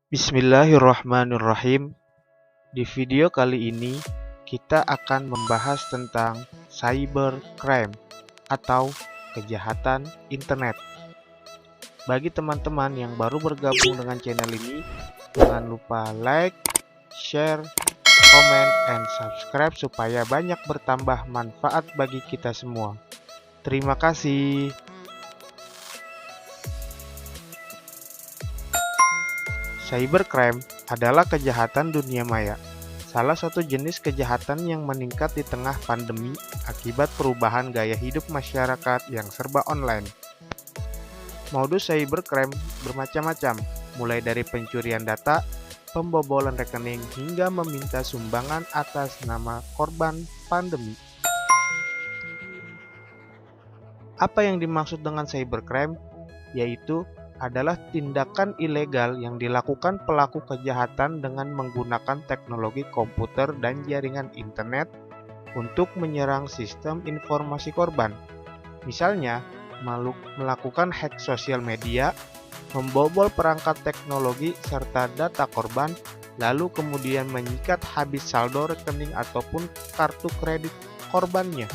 Bismillahirrahmanirrahim. Di video kali ini kita akan membahas tentang cybercrime atau kejahatan internet. Bagi teman-teman yang baru bergabung dengan channel ini, jangan lupa like, share, komen, and subscribe supaya banyak bertambah manfaat bagi kita semua. Terima kasih. Cybercrime adalah kejahatan dunia maya, salah satu jenis kejahatan yang meningkat di tengah pandemi akibat perubahan gaya hidup masyarakat yang serba online. Modus cybercrime bermacam-macam, mulai dari pencurian data, pembobolan rekening, hingga meminta sumbangan atas nama korban pandemi. Apa yang dimaksud dengan cybercrime? Yaitu adalah tindakan ilegal yang dilakukan pelaku kejahatan dengan menggunakan teknologi komputer dan jaringan internet untuk menyerang sistem informasi korban. Misalnya, melakukan hack sosial media, membobol perangkat teknologi serta data korban, lalu kemudian menyikat habis saldo rekening ataupun kartu kredit korbannya.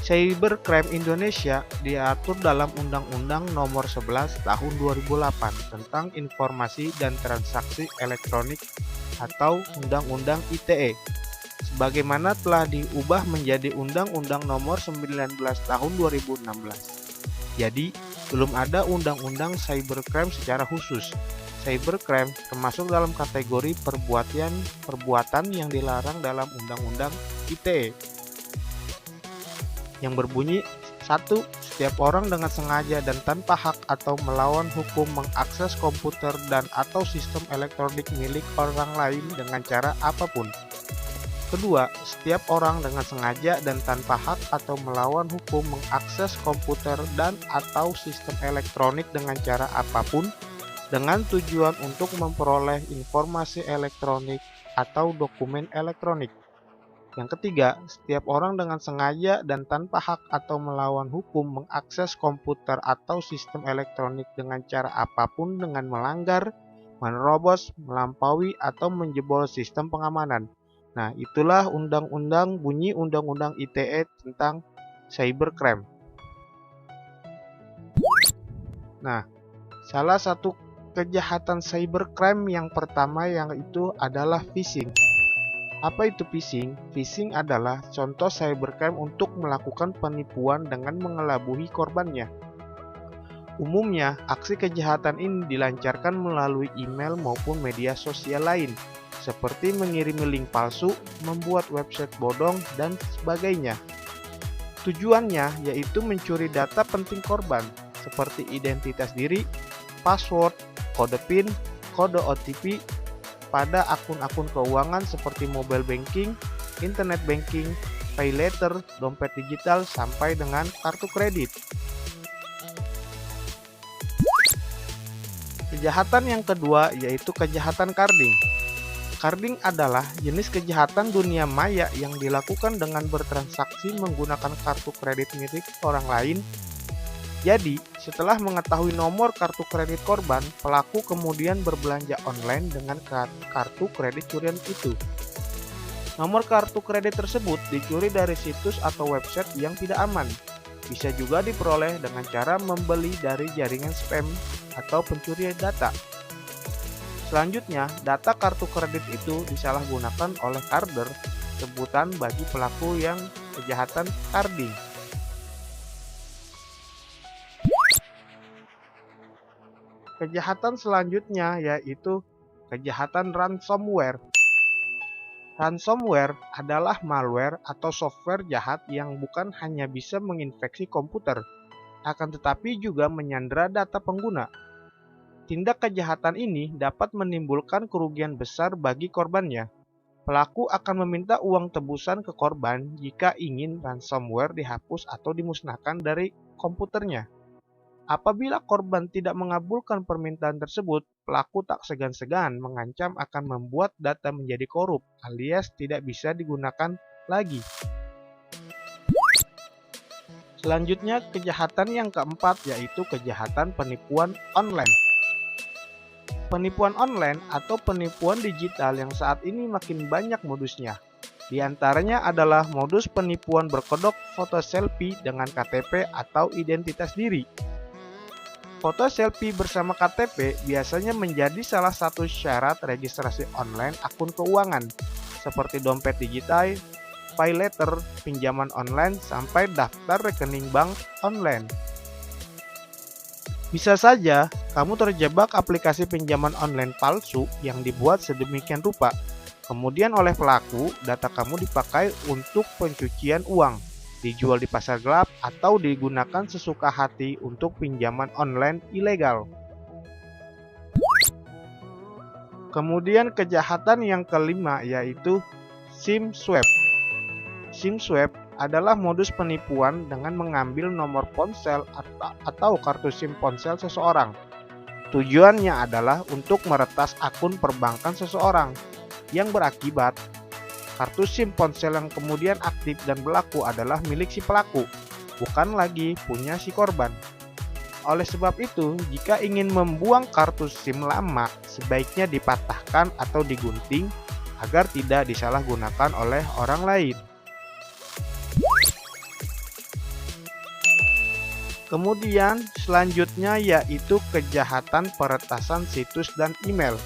Cybercrime Indonesia diatur dalam Undang-Undang Nomor 11 Tahun 2008 tentang Informasi dan Transaksi Elektronik atau Undang-Undang ITE, sebagaimana telah diubah menjadi Undang-Undang Nomor 19 Tahun 2016. Jadi, belum ada Undang-Undang Cybercrime secara khusus. Cybercrime termasuk dalam kategori perbuatan yang dilarang dalam Undang-Undang ITE. Yang berbunyi 1. Setiap orang dengan sengaja dan tanpa hak atau melawan hukum mengakses komputer dan atau sistem elektronik milik orang lain dengan cara apapun. Kedua, setiap orang dengan sengaja dan tanpa hak atau melawan hukum mengakses komputer dan atau sistem elektronik dengan cara apapun dengan tujuan untuk memperoleh informasi elektronik atau dokumen elektronik. Yang ketiga, setiap orang dengan sengaja dan tanpa hak atau melawan hukum mengakses komputer atau sistem elektronik dengan cara apapun dengan melanggar, menerobos, melampaui, atau menjebol sistem pengamanan. Nah, itulah bunyi Undang-Undang ITE tentang cybercrime. Nah, salah satu kejahatan cybercrime yang pertama yaitu adalah phishing. Apa itu phishing? Phishing adalah contoh cybercrime untuk melakukan penipuan dengan mengelabui korbannya. Umumnya, aksi kejahatan ini dilancarkan melalui email maupun media sosial lain, seperti mengirimi link palsu, membuat website bodong, dan sebagainya. Tujuannya yaitu mencuri data penting korban, seperti identitas diri, password, kode PIN, kode OTP, pada akun-akun keuangan seperti mobile banking, internet banking, pay later, dompet digital, sampai dengan kartu kredit. Kejahatan yang kedua yaitu kejahatan carding. Carding adalah jenis kejahatan dunia maya yang dilakukan dengan bertransaksi menggunakan kartu kredit milik orang lain. Jadi, setelah mengetahui nomor kartu kredit korban, pelaku kemudian berbelanja online dengan kartu kredit curian itu. Nomor kartu kredit tersebut dicuri dari situs atau website yang tidak aman. Bisa juga diperoleh dengan cara membeli dari jaringan spam atau pencurian data. Selanjutnya, data kartu kredit itu disalahgunakan oleh carder, sebutan bagi pelaku yang kejahatan carding. Kejahatan selanjutnya yaitu kejahatan ransomware. Ransomware adalah malware atau software jahat yang bukan hanya bisa menginfeksi komputer, akan tetapi juga menyandera data pengguna. Tindak kejahatan ini dapat menimbulkan kerugian besar bagi korbannya. Pelaku akan meminta uang tebusan ke korban jika ingin ransomware dihapus atau dimusnahkan dari komputernya. Apabila korban tidak mengabulkan permintaan tersebut, pelaku tak segan-segan mengancam akan membuat data menjadi korup alias tidak bisa digunakan lagi. Selanjutnya, kejahatan yang keempat yaitu kejahatan penipuan online. Penipuan online atau penipuan digital yang saat ini makin banyak modusnya. Di antaranya adalah modus penipuan berkedok foto selfie dengan KTP atau identitas diri. Foto selfie bersama KTP biasanya menjadi salah satu syarat registrasi online akun keuangan, seperti dompet digital, pay letter, pinjaman online, sampai daftar rekening bank online. Bisa saja kamu terjebak aplikasi pinjaman online palsu yang dibuat sedemikian rupa. Kemudian oleh pelaku, data kamu dipakai untuk pencucian uang, dijual di pasar gelap, atau digunakan sesuka hati untuk pinjaman online ilegal. Kemudian kejahatan yang kelima yaitu SIM swap. SIM swap adalah modus penipuan dengan mengambil nomor ponsel atau kartu SIM ponsel seseorang. Tujuannya adalah untuk meretas akun perbankan seseorang, yang berakibat kartu SIM ponsel yang kemudian aktif dan berlaku adalah milik si pelaku, bukan lagi punya si korban. Oleh sebab itu, jika ingin membuang kartu SIM lama, sebaiknya dipatahkan atau digunting agar tidak disalahgunakan oleh orang lain. Kemudian selanjutnya yaitu kejahatan peretasan situs dan email.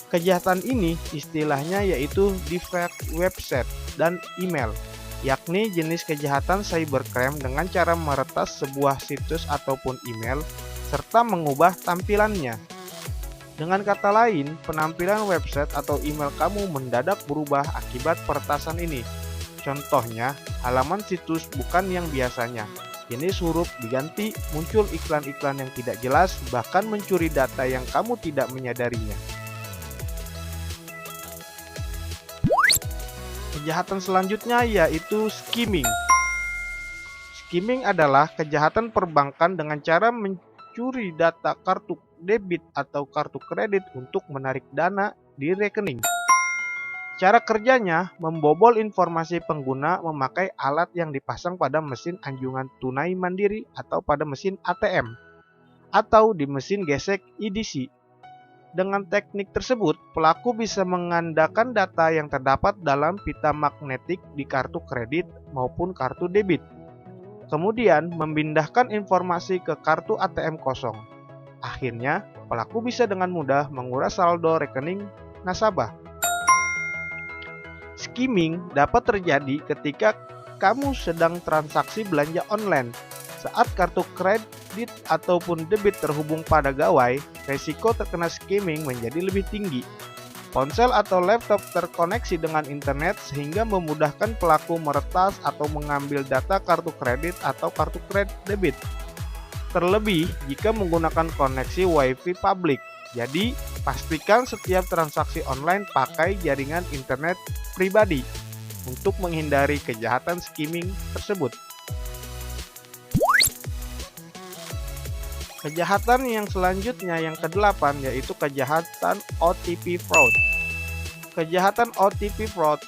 Kejahatan ini istilahnya yaitu defect website dan email, yakni jenis kejahatan cybercrime dengan cara meretas sebuah situs ataupun email serta mengubah tampilannya. Dengan kata lain, penampilan website atau email kamu mendadak berubah akibat peretasan ini. Contohnya, halaman situs bukan yang biasanya. Jenis huruf diganti, muncul iklan-iklan yang tidak jelas, bahkan mencuri data yang kamu tidak menyadarinya. Kejahatan selanjutnya yaitu skimming. Skimming adalah kejahatan perbankan dengan cara mencuri data kartu debit atau kartu kredit untuk menarik dana di rekening. Cara kerjanya membobol informasi pengguna memakai alat yang dipasang pada mesin anjungan tunai mandiri atau pada mesin ATM atau di mesin gesek EDC. Dengan teknik tersebut, pelaku bisa mengandalkan data yang terdapat dalam pita magnetik di kartu kredit maupun kartu debit. Kemudian memindahkan informasi ke kartu ATM kosong. Akhirnya, pelaku bisa dengan mudah menguras saldo rekening nasabah. Skimming dapat terjadi ketika kamu sedang transaksi belanja online. Saat kartu kredit ataupun debit terhubung pada gawai, resiko terkena skimming menjadi lebih tinggi. Ponsel atau laptop terkoneksi dengan internet sehingga memudahkan pelaku meretas atau mengambil data kartu kredit atau kartu debit. Terlebih jika menggunakan koneksi WiFi publik. Jadi, pastikan setiap transaksi online pakai jaringan internet pribadi untuk menghindari kejahatan skimming tersebut. Kejahatan yang selanjutnya yang ke-8 yaitu kejahatan OTP fraud. Kejahatan OTP fraud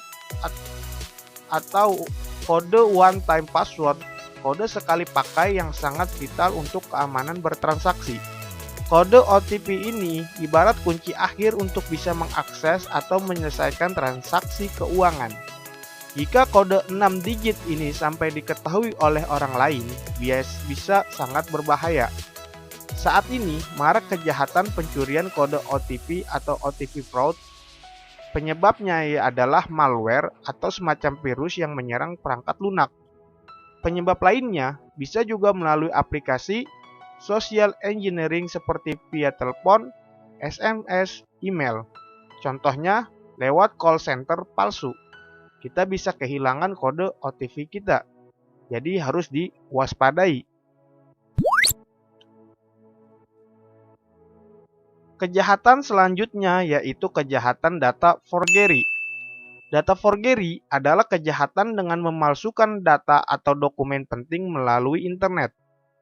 atau kode one time password, kode sekali pakai yang sangat vital untuk keamanan bertransaksi. Kode OTP ini ibarat kunci akhir untuk bisa mengakses atau menyelesaikan transaksi keuangan. Jika kode 6 digit ini sampai diketahui oleh orang lain, bisa sangat berbahaya. Saat ini, marak kejahatan pencurian kode OTP atau OTP fraud. Penyebabnya adalah malware atau semacam virus yang menyerang perangkat lunak. Penyebab lainnya bisa juga melalui aplikasi social engineering seperti via telepon, SMS, email. Contohnya lewat call center palsu. Kita bisa kehilangan kode OTP kita. Jadi harus diwaspadai. Kejahatan selanjutnya yaitu kejahatan data forgery. Data forgery adalah kejahatan dengan memalsukan data atau dokumen penting melalui internet.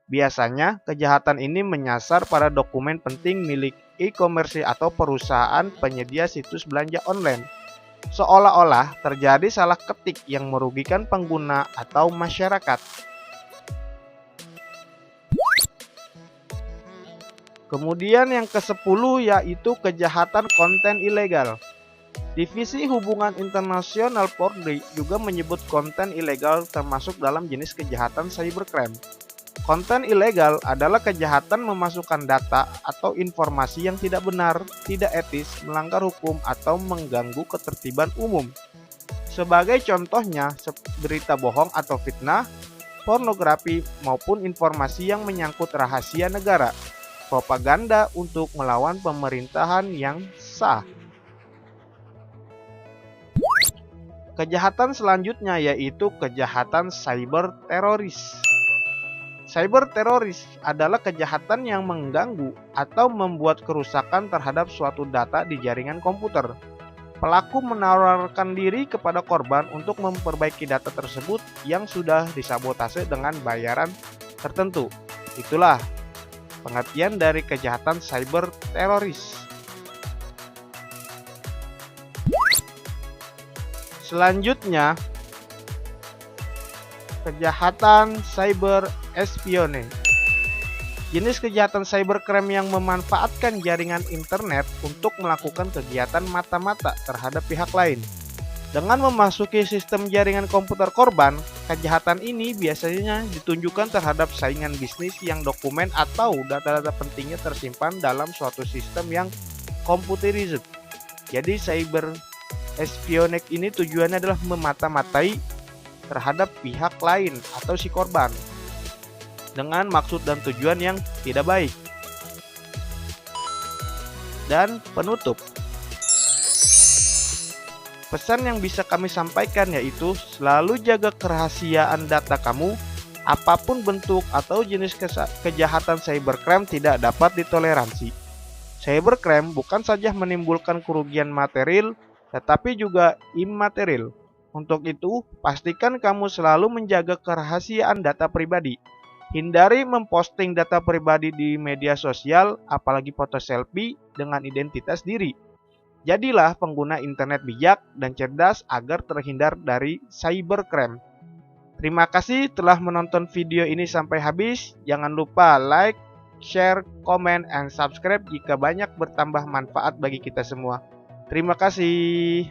Biasanya, kejahatan ini menyasar pada dokumen penting milik e-commerce atau perusahaan penyedia situs belanja online. Seolah-olah terjadi salah ketik yang merugikan pengguna atau masyarakat. Kemudian yang ke-10 yaitu kejahatan konten ilegal. Divisi Hubungan Internasional Polri juga menyebut konten ilegal termasuk dalam jenis kejahatan cybercrime. Konten ilegal adalah kejahatan memasukkan data atau informasi yang tidak benar, tidak etis, melanggar hukum, atau mengganggu ketertiban umum. Sebagai contohnya, berita bohong atau fitnah, pornografi, maupun informasi yang menyangkut rahasia negara, propaganda untuk melawan pemerintahan yang sah. Kejahatan selanjutnya yaitu kejahatan cyber teroris. Cyber teroris adalah kejahatan yang mengganggu atau membuat kerusakan terhadap suatu data di jaringan komputer. Pelaku menawarkan diri kepada korban untuk memperbaiki data tersebut yang sudah disabotase dengan bayaran tertentu. Itulah pengertian dari kejahatan cyber teroris. Selanjutnya, kejahatan cyber espionage. Jenis kejahatan cybercrime yang memanfaatkan jaringan internet untuk melakukan kegiatan mata-mata terhadap pihak lain. Dengan memasuki sistem jaringan komputer korban, kejahatan ini biasanya ditunjukkan terhadap saingan bisnis yang dokumen atau data-data pentingnya tersimpan dalam suatu sistem yang computerized. Jadi cyber espionage ini tujuannya adalah memata-matai terhadap pihak lain atau si korban dengan maksud dan tujuan yang tidak baik. Dan penutup, pesan yang bisa kami sampaikan yaitu selalu jaga kerahasiaan data kamu. Apapun bentuk atau jenis kejahatan cybercrime tidak dapat ditoleransi. Cybercrime bukan saja menimbulkan kerugian material, tetapi juga imaterial. Untuk itu, pastikan kamu selalu menjaga kerahasiaan data pribadi. Hindari memposting data pribadi di media sosial, apalagi foto selfie dengan identitas diri. Jadilah pengguna internet bijak dan cerdas agar terhindar dari cybercrime. Terima kasih telah menonton video ini sampai habis. Jangan lupa like, share, komen, and subscribe jika banyak bertambah manfaat bagi kita semua. Terima kasih.